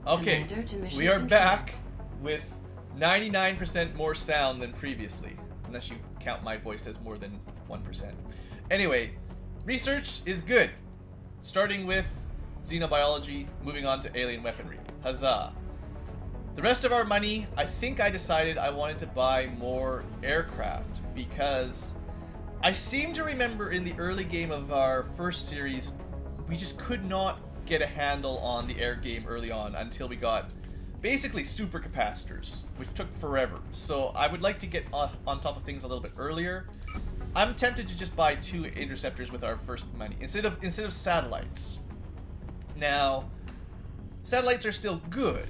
Okay, we are back with 99% more sound than previously. Unless you count my voice as more than 1%. Anyway, research is good. Starting with xenobiology, moving on to alien weaponry. Huzzah. The rest of our money, I think I decided I wanted to buy more aircraft because I seem to remember in the early game of our first series, we just could not get a handle on the air game early on until we got basically super capacitors, which took forever. So I would like to get on top of things a little bit earlier. I'm tempted to just buy 2 interceptors with our first money instead of satellites. Now, satellites are still good,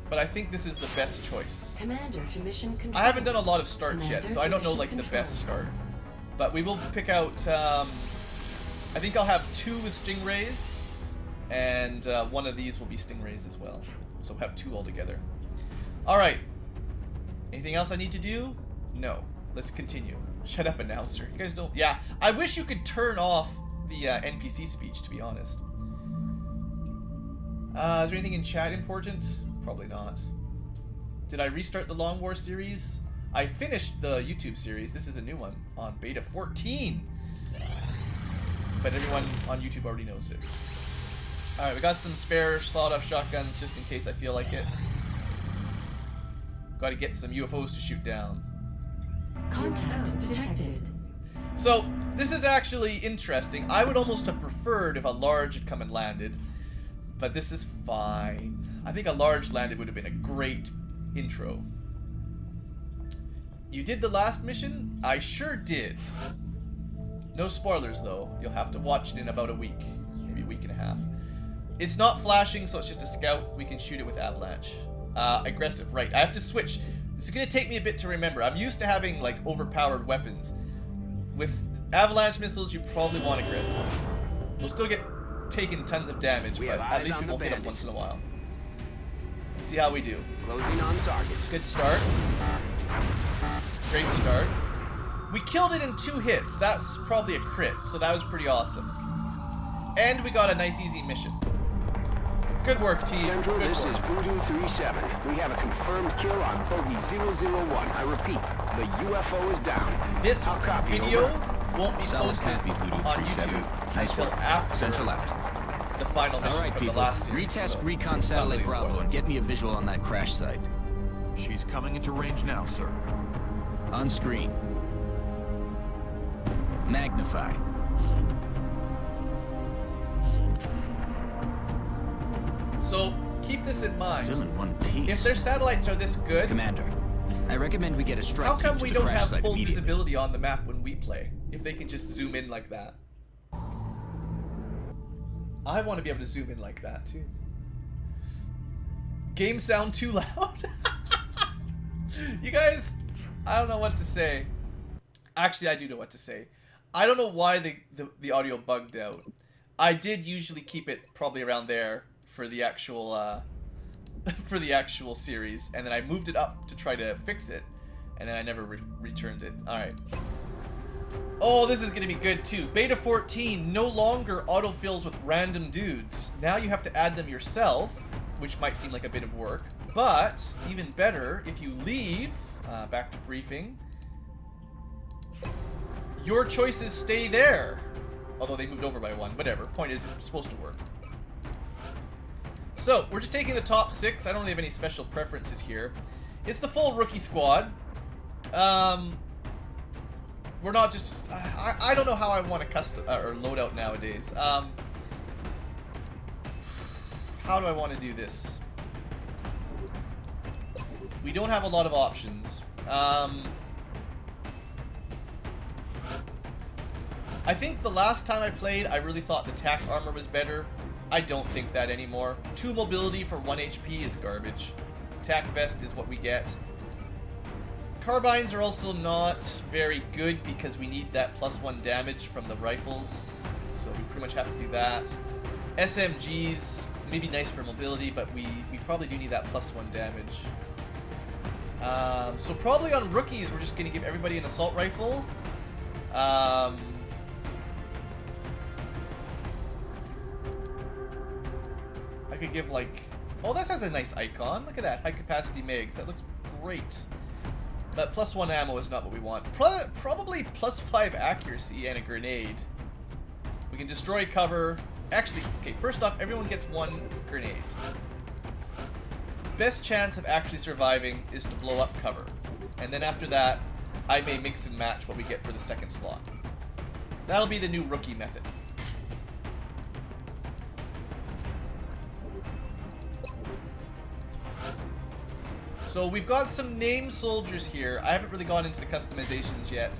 but I think this is the best choice. Commander to mission control. I haven't done a lot of starts yet, so I don't know like the best start. But we will pick out. I think I'll have 2 with stingrays. And one of these will be stingrays as well. So we'll have 2 altogether. Alright. Anything else I need to do? No. Let's continue. Shut up, announcer. You guys don't... Yeah, I wish you could turn off the NPC speech, to be honest. Is there anything in chat important? Probably not. Did I restart the Long War series? I finished the YouTube series. This is a new one on Beta 14. But everyone on YouTube already knows it. Alright, we got some spare sawed-off shotguns just in case I feel like it. Got to get some UFOs to shoot down. Contact detected. So, this is actually interesting. I would almost have preferred if a large had come and landed. But this is fine. I think a large landed would have been a great intro. You did the last mission? I sure did. No spoilers, though. You'll have to watch it in about a week. Maybe a week and a half. It's not flashing, so it's just a scout. We can shoot it with avalanche. Aggressive, right. I have to switch. This is going to take me a bit to remember. I'm used to having, like, overpowered weapons. With avalanche missiles, you probably want aggressive. We'll still get taken tons of damage, but at least we won't hit them once in a while. Let's see how we do. Closing on targets. Good start. Great start. We killed it in 2 hits. That's probably a crit, so that was pretty awesome. And we got a nice, easy mission. Good work, team. Central, Good this work. is Voodoo 37. We have a confirmed kill on Bogey 001. I repeat, the UFO is down. This I'll copy, video over. won't be Solid posted copy, Voodoo on 37. YouTube Nice until work. after Central out. the final mission Alright, from people. the last series. Retest so Recon it's not Satellite really a Bravo spoiler. and get me a visual on that crash site. She's coming into range now, sir. On screen. Magnify. So keep this in mind. Still in one piece. If their satellites are this good, Commander, I recommend we get a strike how team come to we the don't crash have site full immediately? visibility on the map when we play? If they can just zoom in like that. I want to be able to zoom in like that too. Game sound too loud? You guys, I don't know what to say. Actually, I do know what to say. I don't know why the audio bugged out. I did usually keep it probably around there for the actual series, and then I moved it up to try to fix it, and then I never returned it. All right. Oh, this is gonna be good too. Beta 14 no longer autofills with random dudes. Now you have to add them yourself, which might seem like a bit of work, but even better, if you leave, back to briefing, your choices stay there. Although they moved over by 1, whatever. Point is, it's supposed to work. So, we're just taking the top 6. I don't really have any special preferences here. It's the full rookie squad. We're not just... I don't know how I want to custom or load out nowadays. How do I want to do this? We don't have a lot of options. I think the last time I played, I really thought the tack armor was better. I don't think that anymore. 2 mobility for 1 HP is garbage. Tack vest is what we get. Carbines are also not very good because we need that +1 damage from the rifles. So we pretty much have to do that. SMGs may be nice for mobility, but we probably do need that +1 damage. So probably on rookies, we're just going to give everybody an assault rifle. I could give like Oh, that has a nice icon. Look at that. High capacity MIGs. That looks great. But +1 ammo is not what we want. Probably +5 accuracy and a grenade. We can destroy cover. Actually, okay, first off, everyone gets 1 grenade. Best chance of actually surviving is to blow up cover. And then after that, I may mix and match what we get for the second slot. That'll be the new rookie method. So we've got some named soldiers here. I haven't really gone into the customizations yet.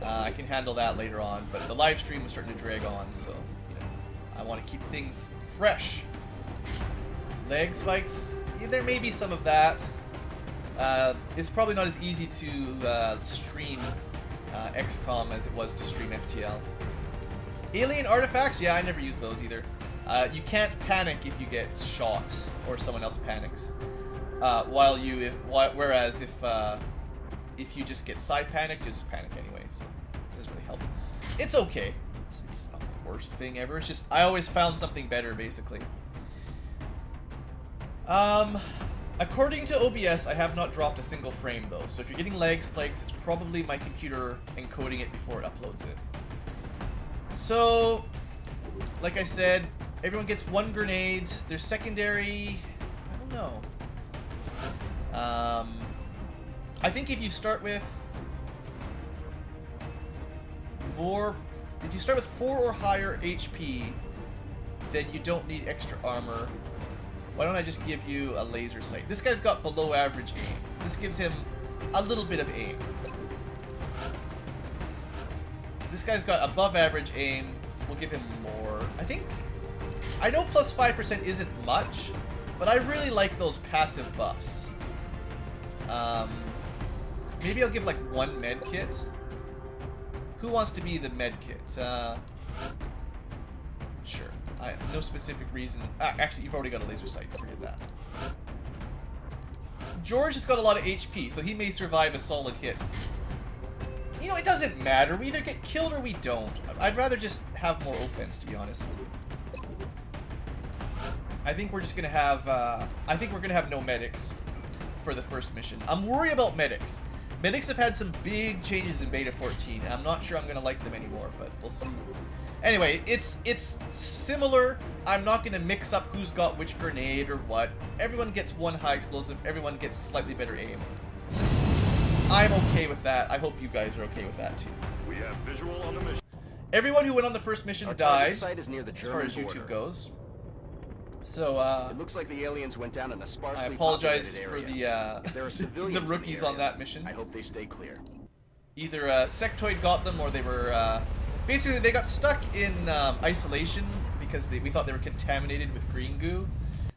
I can handle that later on, but the live stream was starting to drag on, so you know, I want to keep things fresh. Leg spikes, yeah, there may be some of that. It's probably not as easy to stream XCOM as it was to stream FTL. Alien artifacts, yeah, I never use those either. You can't panic if you get shot or someone else panics. Whereas if you just get side panicked, you'll just panic anyway, so it doesn't really help. It's okay. It's not the worst thing ever. It's just I always found something better, basically. According to OBS, I have not dropped a single frame though. So if you're getting lag spikes, it's probably my computer encoding it before it uploads it. So, like I said, everyone gets 1 grenade. There's secondary. I don't know. I think if you start with 4 or higher HP, then you don't need extra armor. Why don't I just give you a laser sight? This guy's got below average aim. This gives him a little bit of aim. This guy's got above average aim. We'll give him more. I know plus 5% isn't much, but I really like those passive buffs. Maybe I'll give like 1 med kit. Who wants to be the med kit? Sure. No specific reason. Actually, you've already got a laser sight. Forget that. George has got a lot of HP, so he may survive a solid hit. You know, it doesn't matter. We either get killed or we don't. I'd rather just have more offense, to be honest. I think we're just gonna have. I think we're gonna have no medics for the first mission. I'm worried about medics. Medics have had some big changes in Beta 14, and I'm not sure I'm gonna like them anymore, but we'll see. Anyway, it's similar. I'm not gonna mix up who's got which grenade or what. Everyone gets 1 high explosive. Everyone gets slightly better aim. I'm okay with that. I hope you guys are okay with that too. We have visual on the mission. Everyone who went on the first mission Our target died, site is near the as far German as YouTube border. goes. So, It looks like the aliens went down in a sparsely I apologize populated for area. the There are civilians the rookies in the on area. that mission. I hope they stay clear. Either Sectoid got them, or they were basically they got stuck in isolation because we thought they were contaminated with green goo,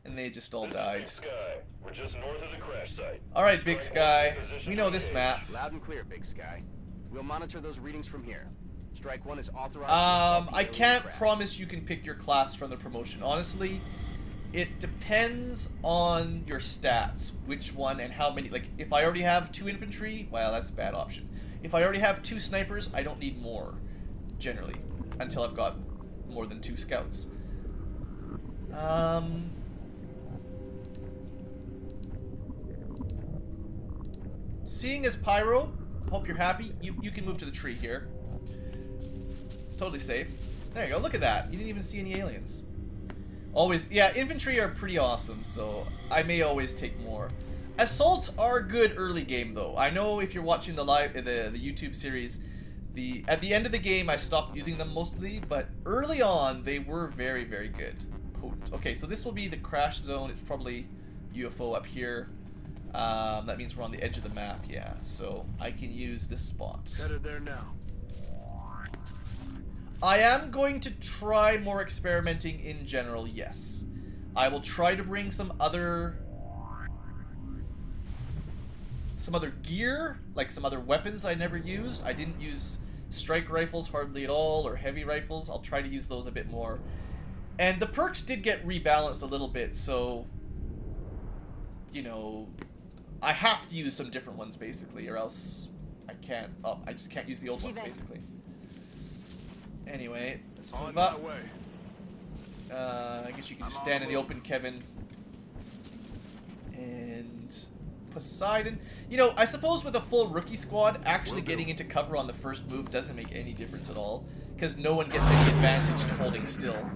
and they just all died. Sky. We're just north of the crash site. All right, Big Sky, we know this map. Loud and clear, Big Sky. We'll monitor those readings from here. Strike 1 is authorized. to assault the I alien can't craft. promise you can pick your class from the promotion. Honestly, it depends on your stats, which one and how many. Like, if I already have 2 infantry, well, that's a bad option. If I already have 2 snipers, I don't need more, generally, until I've got more than 2 scouts. Seeing as Pyro, hope you're happy. You can move to the tree here. Totally safe. There you go. Look at that. You didn't even see any aliens. Always, yeah. Infantry are pretty awesome, so I may always take more. Assaults are good early game, though. I know if you're watching the YouTube series, at the end of the game I stopped using them mostly, but early on they were very, very good. Potent. Okay, so this will be the crash zone. It's probably UFO up here. That means we're on the edge of the map, yeah. So I can use this spot. Headed there now. I am going to try more experimenting in general, yes. I will try to bring some other gear, like some other weapons I never used. I didn't use strike rifles hardly at all, or heavy rifles. I'll try to use those a bit more. And the perks did get rebalanced a little bit, so, you know, I have to use some different ones, basically, or else I can't. Oh, I just can't use the old ones, basically. Anyway, let's On move my up. way. I guess you can just stand in the open, Kevin. And Poseidon. You know, I suppose with a full rookie squad, actually getting into cover on the first move doesn't make any difference at all, because no one gets any advantage to holding still.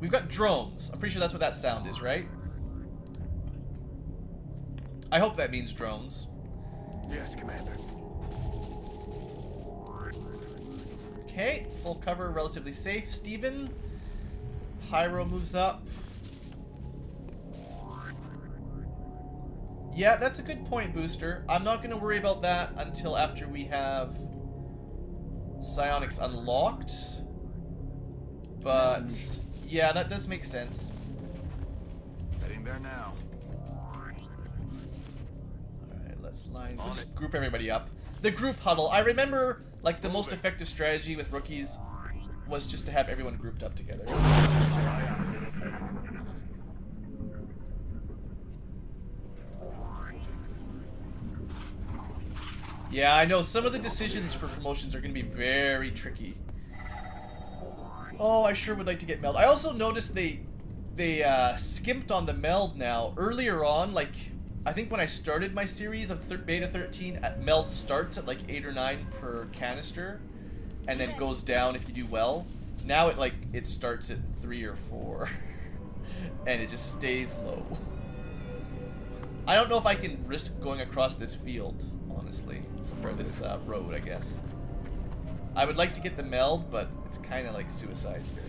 We've got drones. I'm pretty sure that's what that sound is, right? I hope that means drones. Yes, Commander. Okay, full cover, relatively safe. Steven. Pyro moves up. Yeah, that's a good point, Booster. I'm not going to worry about that until after we have psionics unlocked. But yeah, that does make sense. Heading there now. Alright, let's just group everybody up. The group huddle. I remember, like, the most effective strategy with rookies was just to have everyone grouped up together. Yeah, I know some of the decisions for promotions are going to be very tricky. Oh, I sure would like to get meld. I also noticed they skimped on the meld now. Earlier on, like, I think when I started my series of beta 13, meld starts at like 8 or 9 per canister, and then goes down if you do well. Now it starts at 3 or 4, and it just stays low. I don't know if I can risk going across this field, honestly, or this road, I guess. I would like to get the meld, but it's kind of like suicide here.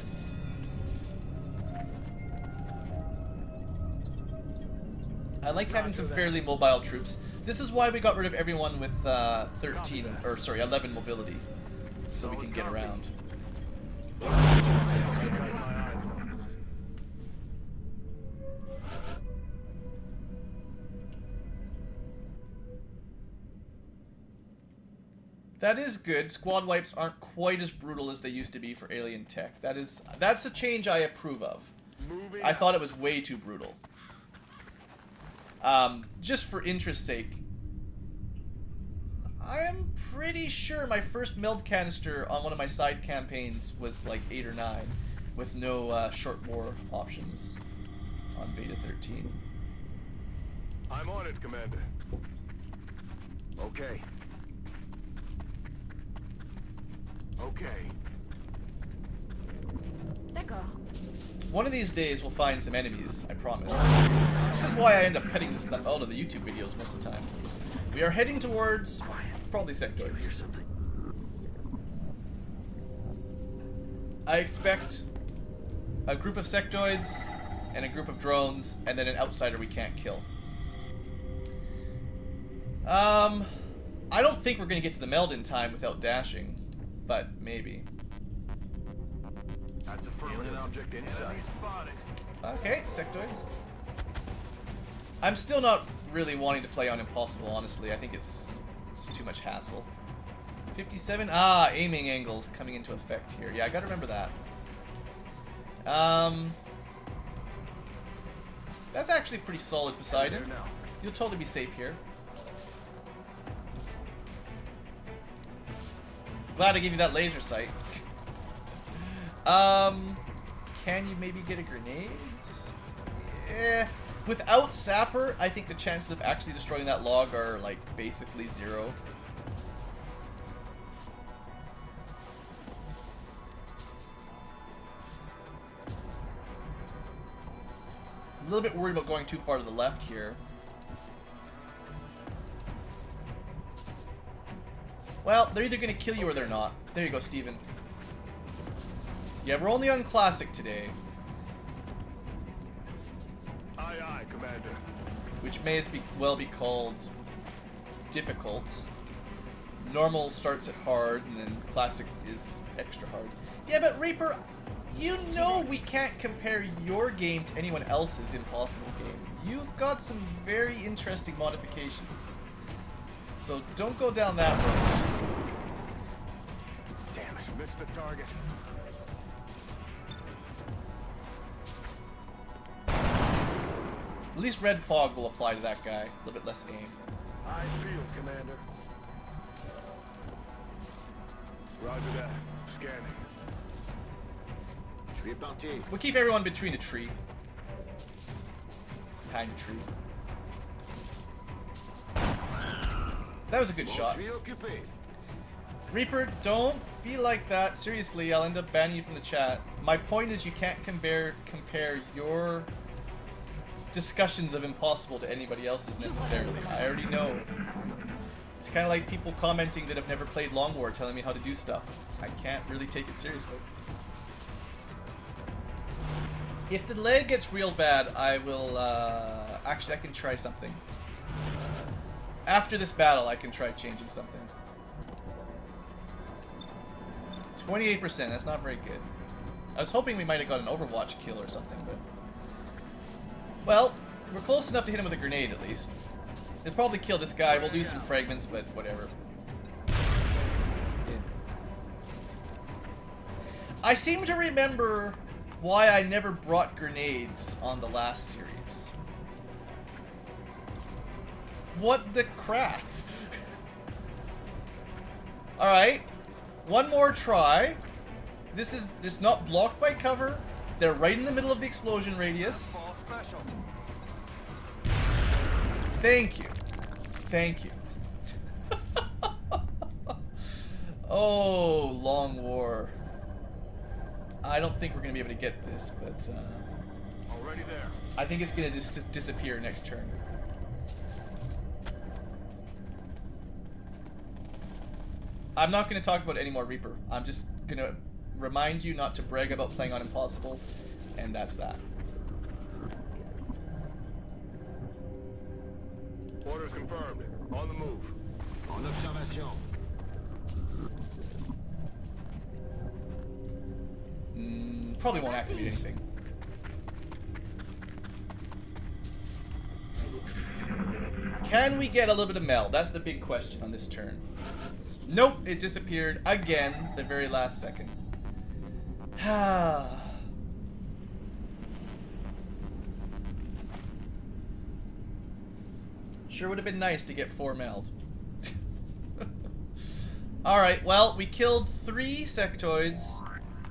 I like having some fairly mobile troops. This is why we got rid of everyone with 11 mobility, so we can get around. That is good. Squad wipes aren't quite as brutal as they used to be for alien tech. That's a change I approve of. I thought it was way too brutal. Just for interest's sake, I am pretty sure my first meld canister on one of my side campaigns was like 8 or 9, with no short war options on beta 13. I'm on it, Commander. Okay. Okay. One of these days we'll find some enemies, I promise. This is why I end up cutting this stuff out of the YouTube videos most of the time. We are heading towards probably sectoids. I expect a group of sectoids and a group of drones, and then an outsider we can't kill. I don't think we're going to get to the meld in time without dashing, but maybe. That's a firmly object inside. Okay, sectoids. I'm still not really wanting to play on impossible, honestly. I think it's just too much hassle. 57? Ah, aiming angles coming into effect here. Yeah, I gotta remember that. That's actually pretty solid, Poseidon. You'll totally be safe here. Glad I gave you that laser sight. Can you maybe get a grenade? Yeah. Without Sapper, I think the chances of actually destroying that log are, like, basically 0. A little bit worried about going too far to the left here. Well, they're either going to kill you or they're not. There you go, Steven. Yeah, we're only on Classic today. Aye, aye, Commander. Which may well be called difficult. Normal starts at hard, and then Classic is extra hard. Yeah, but Reaper, you know we can't compare your game to anyone else's impossible game. You've got some very interesting modifications. So don't go down that road. Damn it, missed the target. At least red fog will apply to that guy. A little bit less aim. I feel, Commander. Roger that. Scanning. We'll keep everyone between a tree. Behind a tree. That was a good shot. Reaper, don't be like that. Seriously, I'll end up banning you from the chat. My point is you can't compare your discussions of Impossible to anybody else's necessarily. I already know. It's kind of like people commenting that have never played Long War telling me how to do stuff. I can't really take it seriously. If the lag gets real bad, I will, actually I can try something. After this battle, I can try changing something. 28%, that's not very good. I was hoping we might have got an Overwatch kill or something, but... Well, we're close enough to hit him with a grenade, at least. It'll probably kill this guy, we'll lose some fragments, but whatever. Yeah. I seem to remember why I never brought grenades on the last series. What the crap? Alright. One more try. This is it's not blocked by cover. They're right in the middle of the explosion radius. Thank you. Thank you. Oh, Long War. I don't think we're going to be able to get this, but Already there. I think it's going to just disappear next turn. I'm not going to talk about any more Reaper. I'm just going to remind you not to brag about playing on Impossible, and that's that. Orders confirmed. On the move. En observation. Probably won't activate anything. Can we get a little bit of meld? That's the big question on this turn. Nope, it disappeared again the very last second. Sure would have been nice to get 4 meld. Alright, well, we killed 3 sectoids.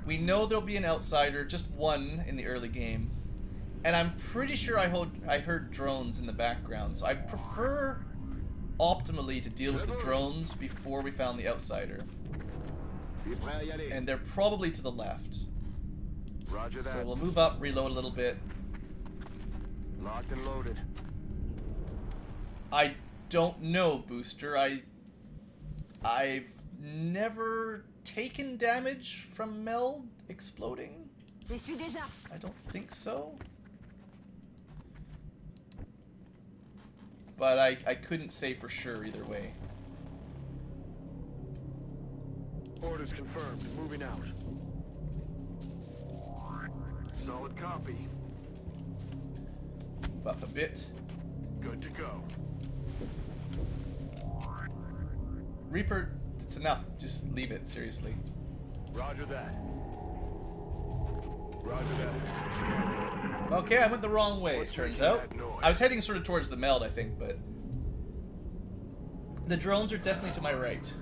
We know there'll be an outsider, just 1 in the early game. And I'm pretty sure I heard drones in the background, so I prefer optimally to deal with the drones before we found the outsider. And they're probably to the left. Roger that. So we'll move up, reload a little bit. Locked and loaded. I don't know, Booster. I've never taken damage from meld exploding. I don't think so. But I couldn't say for sure either way. Orders confirmed. Moving out. Solid copy. Move up a bit. Good to go. Reaper, it's enough. Just leave it, seriously. Roger that. Roger that. Okay, I went the wrong way, it turns out. I was heading sort of towards the meld, I think, but... The drones are definitely to my right.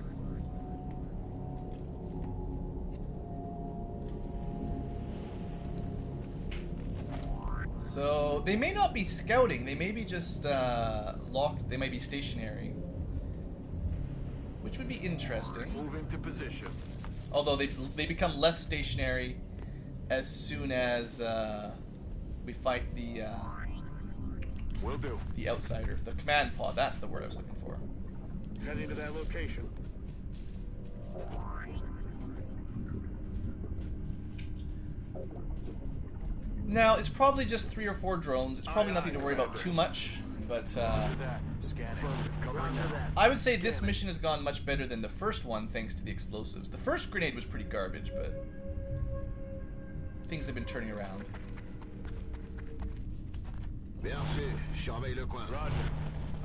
So, they may not be scouting, they may be just locked, they might be stationary. Which would be interesting. Moving to position. Although they become less stationary as soon as we fight the Will do. the outsider, the command pod. That's the word I was looking for. Heading to that location. Now it's probably just 3 or 4 drones. It's probably nothing to worry about too much, but That. Scanning. Covering that. I would say this mission has gone much better than the first one thanks to the explosives. The first grenade was pretty garbage, but things have been turning around. Merci. Surveille le coin. Roger.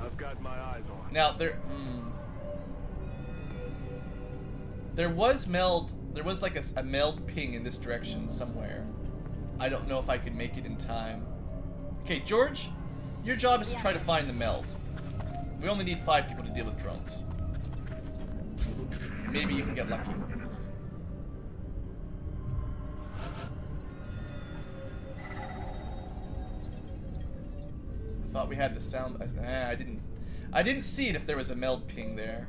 I've got my eyes on. Now there was meld. There was like a meld ping in this direction somewhere. I don't know if I could make it in time. Okay, George, your job is to try to find the meld. We only need 5 people to deal with drones. Maybe you can get lucky. thought we had the sound. I didn't see it if there was a meld ping there.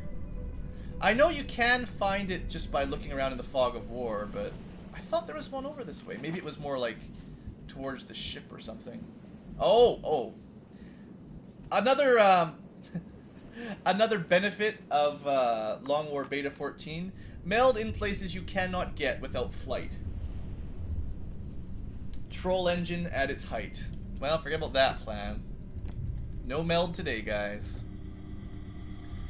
I know you can find it just by looking around in the fog of war, but I thought there was one over this way. Maybe it was more like towards the ship or something. Oh. Another another benefit of Long War Beta 14: meld in places you cannot get without flight. Troll engine at its height. Well, forget about that plan. No meld today, guys.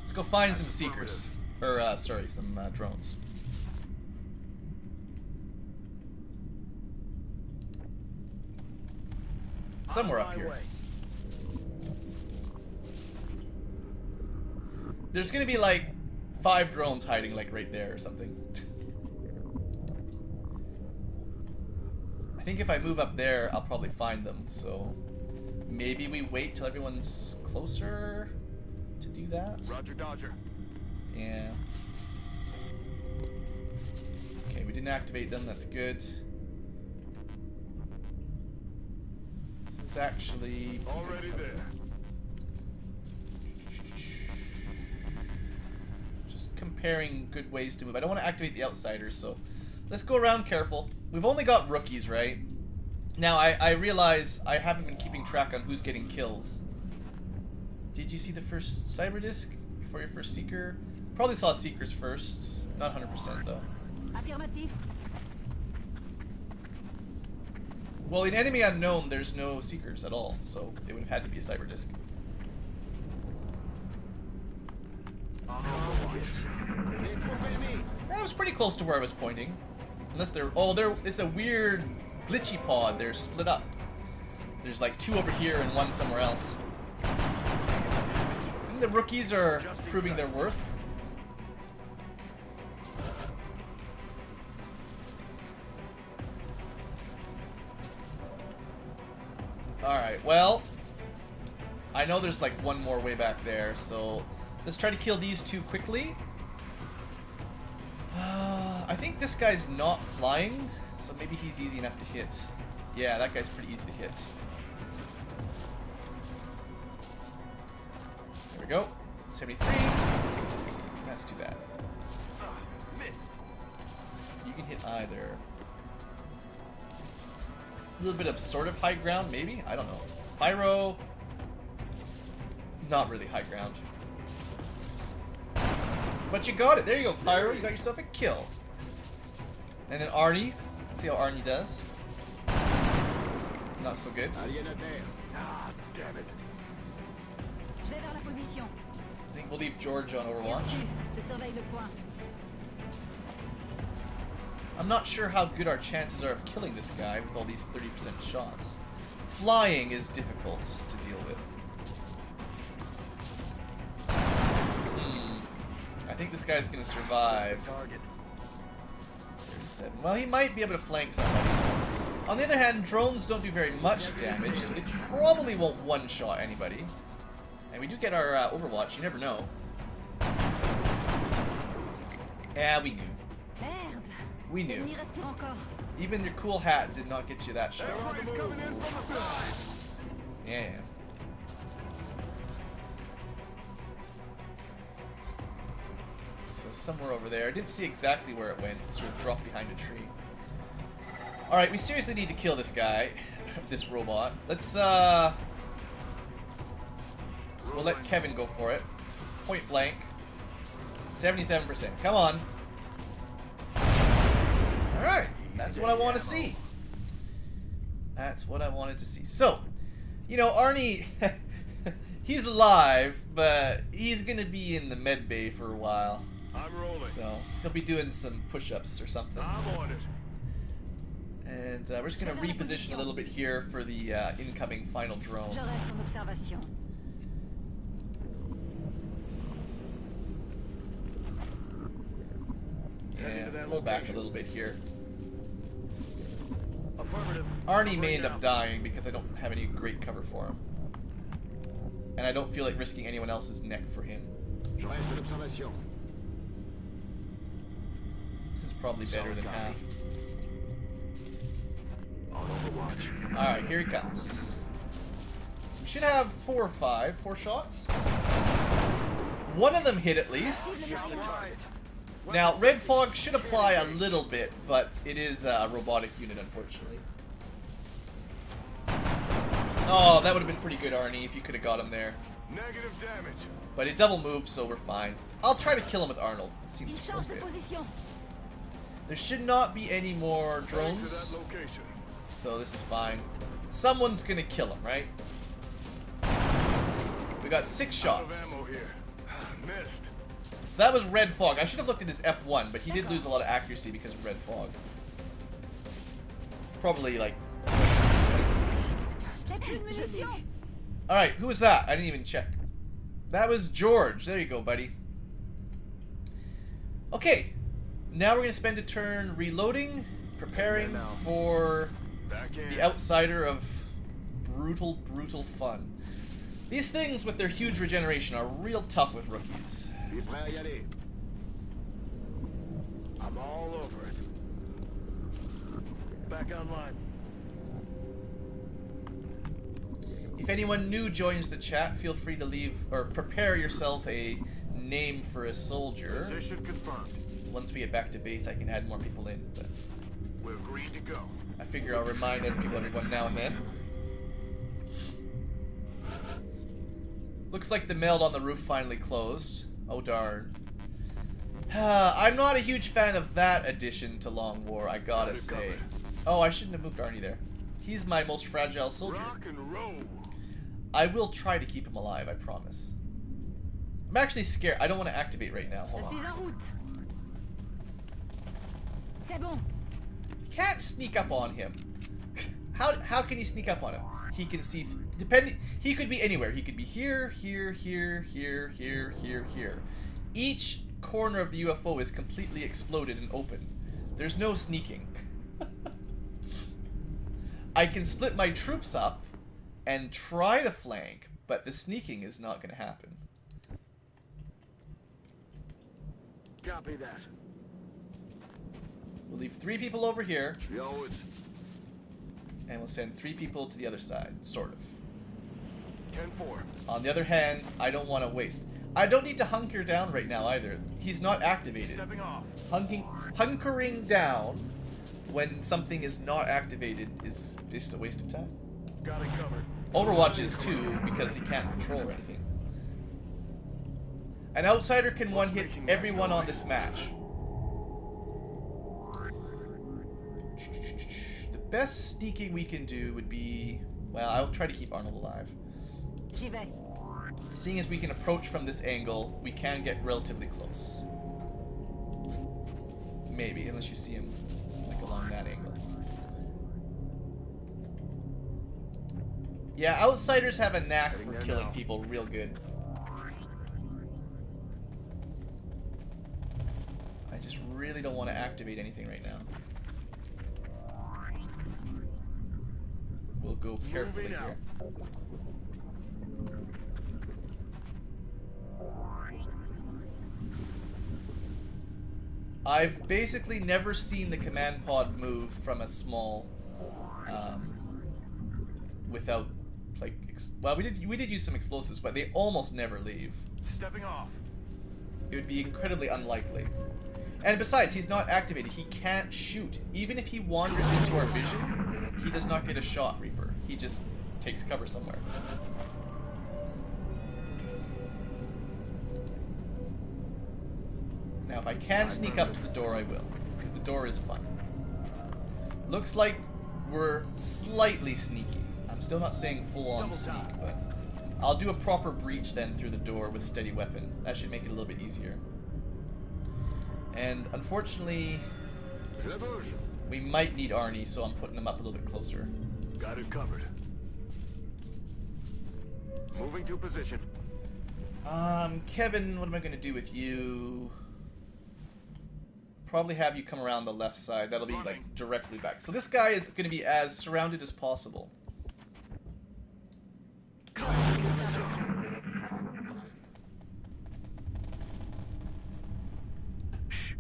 Let's go find some seekers. Or, sorry, some drones. Somewhere up here. There's gonna be like 5 drones hiding like right there or something. I think if I move up there, I'll probably find them, so maybe we wait till everyone's closer to do that. Roger, Dodger. Yeah. Okay, we didn't activate them, that's good. This is actually Already there. just comparing good ways to move. I don't want to activate the outsiders, so let's go around careful. We've only got rookies, right? Now, I realize I haven't been keeping track on who's getting kills. Did you see the first cyber disc before your first seeker? Probably saw seekers first. Not 100% though. Affirmatif. Well, in Enemy Unknown, there's no seekers at all, so it would have had to be a cyber disc. That was pretty close to where I was pointing. Unless they're... Oh, it's a weird glitchy pod. They're split up. There's like 2 over here and 1 somewhere else. I think the rookies are proving their worth. Alright, well, I know there's like 1 more way back there, so let's try to kill these 2 quickly. I think this guy's not flying, so maybe he's easy enough to hit. Yeah, that guy's pretty easy to hit. There we go. 73. That's too bad. You can hit either. A little bit of sort of high ground, maybe? I don't know. Pyro. Not really high ground. But you got it. There you go, Pyro. You got yourself a kill. And then Arnie. Let's see how Arnie does. Not so good. Ah, damn it. Je vais vers la position. I think we'll leave George on Overwatch. Je surveille le point. I'm not sure how good our chances are of killing this guy with all these 30% shots. Flying is difficult to deal with. I think this guy's gonna survive. Target. 37. Well, he might be able to flank somebody. On the other hand, drones don't do very much damage, so they probably won't one-shot anybody. And we do get our Overwatch, you never know. Yeah, we knew. Merde. We knew. L'ennemi respire encore. Even your cool hat did not get you that shot. Everybody's coming in from the side. Yeah. So somewhere over there. I didn't see exactly where it went. It sort of dropped behind a tree. Alright, we seriously need to kill this guy. This robot. Let's, we'll let Kevin go for it. Point blank. 77%. Come on. Alright. That's what I want to see. That's what I wanted to see. So, you know, Arnie, he's alive, but he's going to be in the med bay for a while. I'm rolling. So, he'll be doing some push-ups or something. I'm on it. And we're just going to reposition a little bit here for the incoming final drone. Je reste en observation. Yeah, pull back a little bit here. Affirmative. Arnie may end up dying because I don't have any great cover for him. And I don't feel like risking anyone else's neck for him. Je reste en observation. This is probably better than half. On Overwatch. Alright, here he comes. should have 4 or 5. 4 shots. One of them hit at least. Now, red fog should apply a little bit, but it is a robotic unit, unfortunately. Oh, that would have been pretty good, Arnie, if you could have got him there. Negative damage. But it double moved, so we're fine. I'll try to kill him with Arnold. It Il seems change de appropriate. position. There should not be any more Heading to drones, that location. so this is fine. Someone's gonna kill him, right? We got 6 Out of shots. ammo here. Missed. So that was red fog. I should have looked at his F1, but he did lose a lot of accuracy because of red fog. Probably like... C'est une munition. Alright, who was that? I didn't even check. That was George. There you go, buddy. Okay. Now we're going to spend a turn reloading, preparing for Back in. the outsider of brutal, brutal fun. These things with their huge regeneration are real tough with rookies. Be prêt à y aller. I'm all over it. Back online. If anyone new joins the chat, feel free to leave or prepare yourself a name for a soldier. Position confirmed. Once we get back to base, I can add more people in, but We're green to go. I figure I'll remind everyone now and then. Looks like the meld on the roof finally closed. Oh darn. I'm not a huge fan of that addition to Long War, I gotta say. Oh, I shouldn't have moved Arnie there. He's my most fragile soldier. Rock and roll. I will try to keep him alive, I promise. I'm actually scared. I don't want to activate right now. Je Hold suis on. en route. C'est bon. Can't sneak up on him. How can you sneak up on him? He can see. He could be anywhere. He could be here, here, here, here, here, here, here. Each corner of the UFO is completely exploded and open. There's no sneaking. I can split my troops up and try to flank, but the sneaking is not going to happen. Copy that. We'll leave 3 people over here, Jawohl. and we'll send 3 people to the other side, sort of. 10-4. On the other hand, I don't want to waste. I don't need to hunker down right now either. He's not activated. Stepping off. Hunkering down when something is not activated is just a waste of time. Got it covered. Overwatch is too, because he can't control anything. An outsider can one-hit everyone on this match. The best sneaking we can do would be... Well, I'll try to keep Arnold alive. J'y vais. Seeing as we can approach from this angle, we can get relatively close. Maybe, unless you see him like along that angle. Yeah, outsiders have a knack for killing people real good. I just really don't want to activate anything right now. We'll go carefully here. I've basically never seen the command pod move from a small, without, like, well, we did use some explosives, but they almost never leave. Stepping off. It would be incredibly unlikely. And besides, he's not activated. He can't shoot. Even if he wanders into our vision, he does not get a shot, Reaper. He just takes cover somewhere. Now, if I can sneak up to the door, I will, because the door is fun. Looks like we're slightly sneaky. I'm still not saying full-on sneak, but I'll do a proper breach then through the door with steady weapon. That should make it a little bit easier. And unfortunately, we might need Arnie, so I'm putting him up a little bit closer. Got it covered. Moving to position. Kevin, what am I going to do with you? Probably have you come around the left side. That'll be like directly back. So this guy is going to be as surrounded as possible. Shh.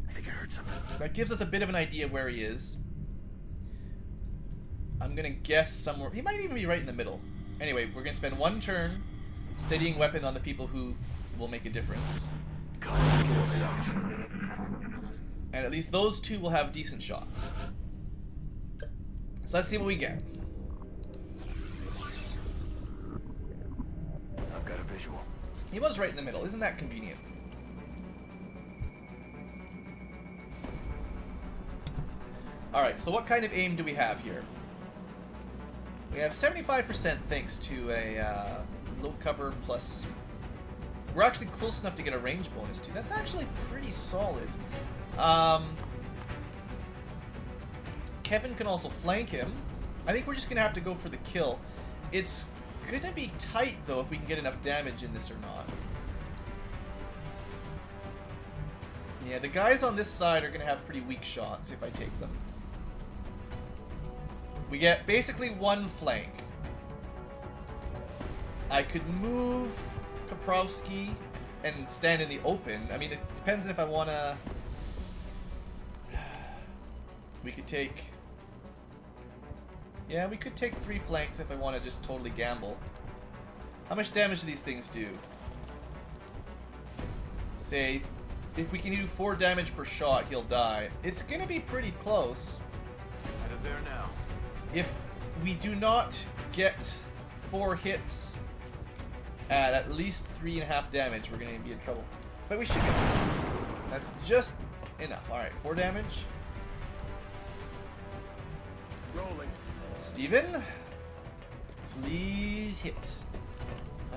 I think I heard something. That gives us a bit of an idea where he is. I'm going to guess somewhere. He might even be right in the middle. Anyway, we're gonna spend one turn steadying weapon on the people who will make a difference. And at least those two will have decent shots. So let's see what we get. I've got a visual. He was right in the middle. Isn't that convenient? Alright, so what kind of aim do we have here? We have 75% thanks to a low cover plus... We're actually close enough to get a range bonus too. That's actually pretty solid. Kevin can also flank him. I think we're just going to have to go for the kill. It's going to be tight though if we can get enough damage in this or not. Yeah, the guys on this side are going to have pretty weak shots if I take them. We get basically one flank. I could move Kaprowski and stand in the open. I mean, it depends on if I want to... We could take... Yeah, we could take 3 flanks if I want to just totally gamble. How much damage do these things do? Say, if we can do 4 damage per shot, he'll die. It's going to be pretty close. Headed there now. If we do not get 4 hits at least 3.5 damage, we're going to be in trouble. But we should get it. That's just enough. Alright, 4 damage. Rolling. Steven, please hit.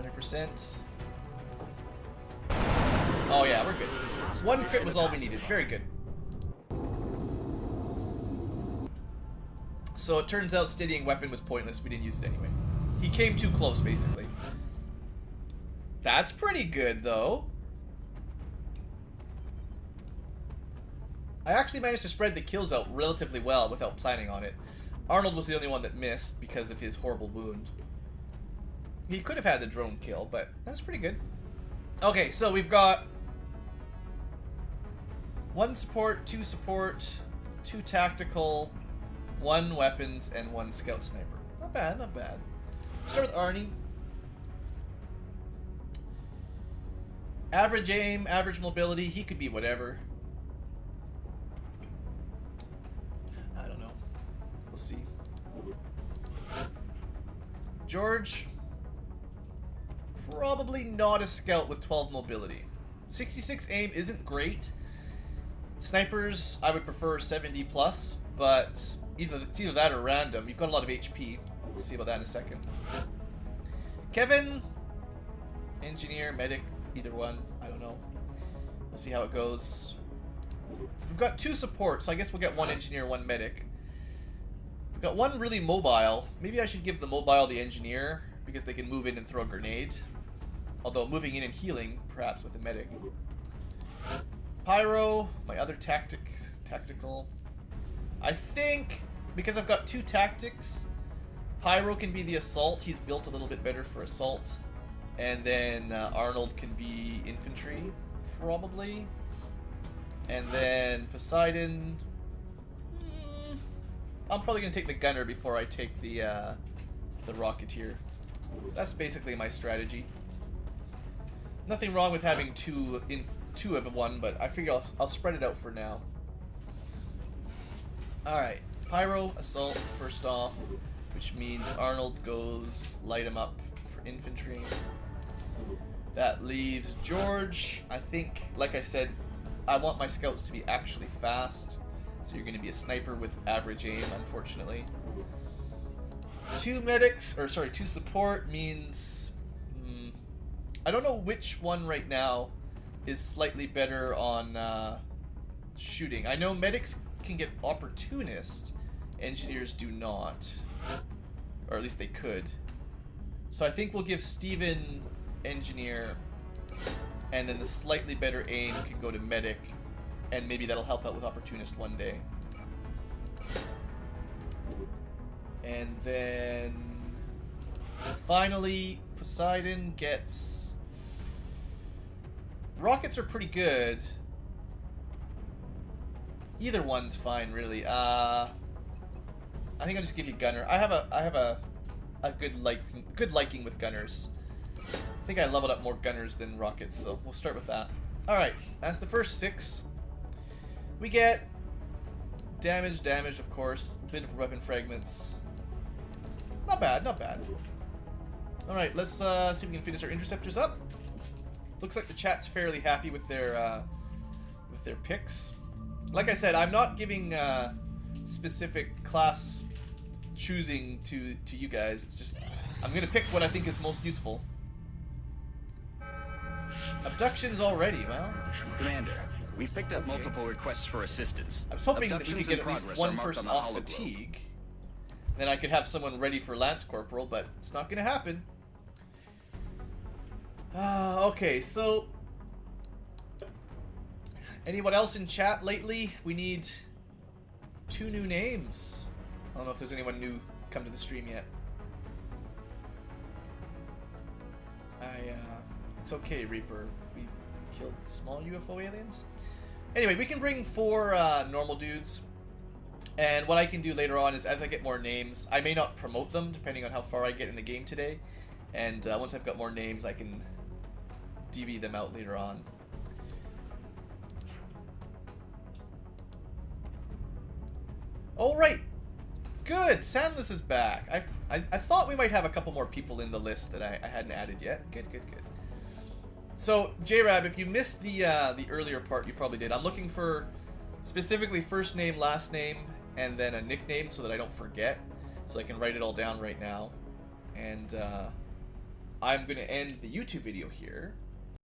100%. Oh yeah, we're good. 1 crit was all we needed. Very good. So it turns out steadying weapon was pointless. We didn't use it anyway. He came too close, basically. That's pretty good, though. I actually managed to spread the kills out relatively well without planning on it. Arnold was the only one that missed because of his horrible wound. He could have had the drone kill, but that was pretty good. Okay, so we've got 1 support, 2 support, 2 tactical, 1 weapons, and 1 scout sniper. Not bad, not bad. Start with Arnie. Average aim, average mobility, he could be whatever. I don't know. We'll see. George. Probably not a scout with 12 mobility. 66 aim isn't great. Snipers, I would prefer 70 plus, but it's either that or random. You've got a lot of HP. We'll see about that in a second. Kevin, engineer, medic, either one. I don't know. We'll see how it goes. We've got 2 support, so I guess we'll get 1 engineer, 1 medic. We've got 1 really mobile. Maybe I should give the mobile the engineer, because they can move in and throw a grenade. Although moving in and healing, perhaps with a medic. Pyro, my other tactical. I think, because I've got 2 tactics, Pyro can be the assault. He's built a little bit better for assault. And then Arnold can be infantry, probably. And then Poseidon... I'm probably going to take the gunner before I take the rocketeer. That's basically my strategy. Nothing wrong with having 2 of one, but I figure I'll spread it out for now. Alright, Pyro, assault, first off, which means Arnold goes light him up for infantry. That leaves George. I think, like I said, I want my scouts to be actually fast, so you're going to be a sniper with average aim, unfortunately. 2 medics, or sorry, 2 support means... I don't know which one right now is slightly better on shooting. I know medics can get opportunist, engineers do not. Or at least they could. So I think we'll give Steven engineer, and then the slightly better aim can go to medic, and maybe that'll help out with opportunist one day. And then finally Poseidon gets... Rockets are pretty good. Either one's fine, really. I think I'll just give you gunner. I have a a good liking with gunners. I think I leveled up more gunners than rockets, so we'll start with that. Alright, that's the first 6. We get damage, of course. A bit of weapon fragments. Not bad, not bad. Alright, let's see if we can finish our interceptors up. Looks like the chat's fairly happy with their picks. Like I said, I'm not giving specific class choosing to you guys. It's just I'm gonna pick what I think is most useful. Abductions already, well. Commander, we've picked up multiple requests for assistance. I was hoping that we Abductions could get in at least progress are one marked person on the off hologlobe. fatigue. Then I could have someone ready for Lance Corporal, but it's not gonna happen. Okay, so anyone else in chat lately? We need 2 new names. I don't know if there's anyone new come to the stream yet. It's okay, Reaper. We killed small UFO aliens. Anyway, we can bring 4 normal dudes. And what I can do later on is, as I get more names, I may not promote them, depending on how far I get in the game today. And once I've got more names, I can DV them out later on. Alright. Good. Sandless is back. I thought we might have a couple more people in the list that I hadn't added yet. Good. So, J-Rab, if you missed the earlier part, you probably did. I'm looking for specifically first name, last name, and then a nickname so that I don't forget. So I can write it all down right now. And I'm going to end the YouTube video here.